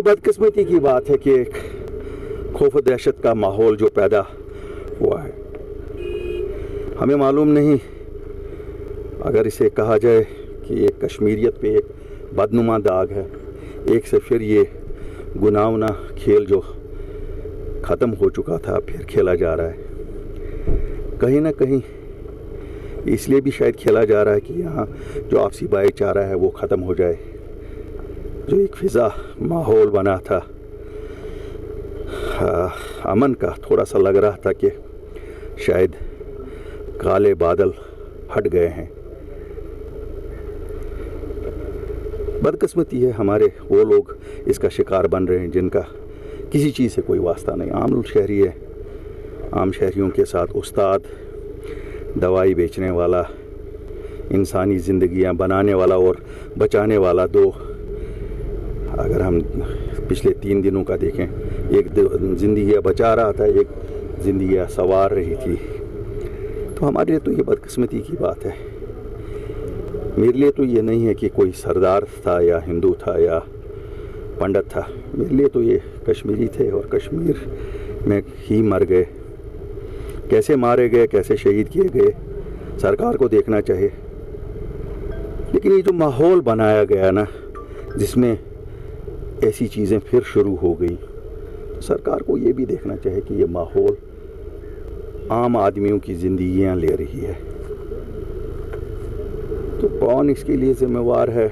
बदकिस्मती की बात है कि एक खौफ व दहशत का माहौल जो पैदा हुआ है, हमें मालूम नहीं अगर इसे कहा जाए कि एक कश्मीरियत पे एक बदनुमा दाग है, एक से फिर ये गुनावना खेल जो ख़त्म हो चुका था फिर खेला जा रहा है। कहीं ना कहीं इसलिए भी शायद खेला जा रहा है कि यहाँ जो आपसी भाईचारा है वो ख़त्म हो जाए। जो एक फ़िज़ा माहौल बना था अमन का, थोड़ा सा लग रहा था कि शायद काले बादल हट गए हैं। बदकिस्मती है हमारे वो लोग इसका शिकार बन रहे हैं जिनका किसी चीज़ से कोई वास्ता नहीं। आम शहरी है, आम शहरियों के साथ उस्ताद, दवाई बेचने वाला, इंसानी ज़िंदगियां बनाने वाला और बचाने वाला दो। अगर हम पिछले 3 दिनों का देखें, एक ज़िंदगियां बचा रहा था, एक ज़िंदगियां संवार रही थी। तो हमारे लिए तो ये बदकिस्मती की बात है। मेरे लिए तो ये नहीं है कि कोई सरदार था या हिंदू था या पंडित था। मेरे लिए तो ये कश्मीरी थे और कश्मीर में ही मर गए। कैसे मारे गए, कैसे शहीद किए गए, सरकार को देखना चाहिए। लेकिन ये जो माहौल बनाया गया ना, जिसमें ऐसी चीज़ें फिर शुरू हो गई, तो सरकार को ये भी देखना चाहिए कि ये माहौल आम आदमियों की ज़िंदगियां ले रही है। तो कौन इसके लिए ज़िम्मेवार है,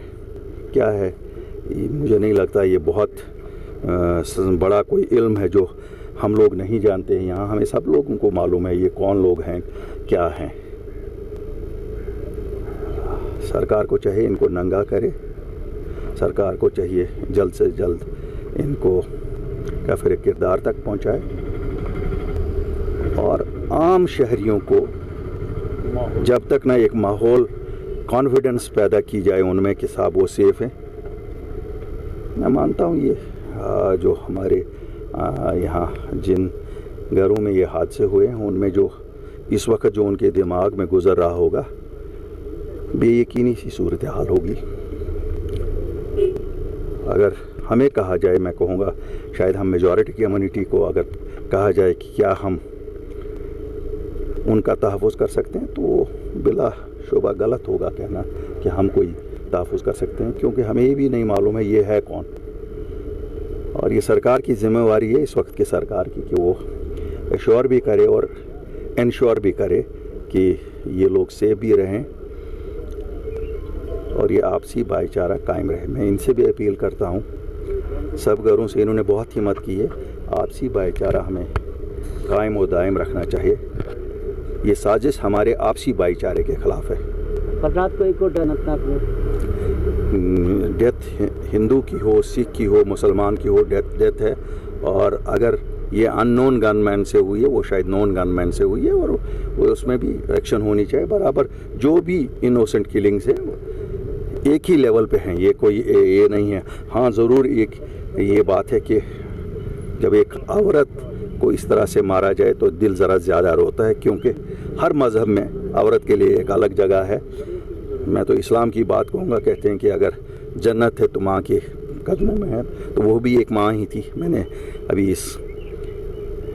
क्या है, मुझे नहीं लगता ये बहुत बड़ा कोई इल्म है जो हम लोग नहीं जानते हैं। यहाँ हमें सब लोगों को मालूम है ये कौन लोग हैं, क्या हैं। सरकार को चाहिए इनको नंगा करे। सरकार को चाहिए जल्द से जल्द इनको काफिर किरदार तक पहुँचाए और आम शहरियों को जब तक ना एक माहौल कॉन्फिडेंस पैदा की जाए उनमें कि साहब वो सेफ़ हैं। मैं मानता हूँ ये जो हमारे यहाँ जिन घरों में ये हादसे हुए हैं उनमें जो इस वक्त जो उनके दिमाग में गुजर रहा होगा, बेयकीनी सी सूरत हाल होगी। अगर हमें कहा जाए, मैं कहूँगा शायद हम मेजॉरिटी कम्युनिटी को अगर कहा जाए कि क्या हम उनका तहफ़्फ़ुज़ कर सकते हैं, तो वो बिला शुबा गलत होगा कहना कि हम कोई तहफ़्फ़ुज़ कर सकते हैं, क्योंकि हमें ये भी नहीं मालूम है ये है कौन। और ये सरकार की ज़िम्मेवारी है, इस वक्त की सरकार की, कि वो एश्योर भी करे और इंश्योर भी करे कि ये लोग सेफ भी रहें और ये आपसी भाईचारा कायम रहे। मैं इनसे भी अपील करता हूँ, सब घरों से इन्होंने बहुत हिम्मत की है, आपसी भाईचारा हमें कायम और दायम रखना चाहिए। ये साजिश हमारे आपसी भाईचारे के ख़िलाफ़ है। रात को एक और डेथ हिंदू की हो, सिख की हो, मुसलमान की हो, डेथ है। और अगर ये अननोन गनमैन से हुई है, वो शायद नोन गनमैन से हुई है और वो उसमें भी एक्शन होनी चाहिए बराबर। जो भी इनोसेंट किलिंग्स है एक ही लेवल पे हैं, ये कोई ये नहीं है। हाँ, ज़रूर एक ये बात है कि जब एक औरत को इस तरह से मारा जाए तो दिल ज़रा ज़्यादा रोता है, क्योंकि हर मज़हब में औरत के लिए एक अलग जगह है। मैं तो इस्लाम की बात कहूँगा, कहते हैं कि अगर जन्नत है तो माँ के कदमों में है, तो वो भी एक माँ ही थी। मैंने अभी इस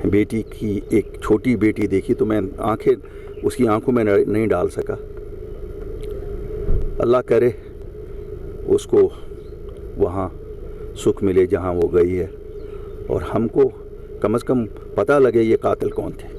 बेटी की एक छोटी बेटी देखी तो मैं आंखें उसकी आंखों में नहीं डाल सका। अल्लाह करे उसको वहाँ सुख मिले जहाँ वो गई है, और हमको कम से कम पता लगे ये कातिल कौन थे।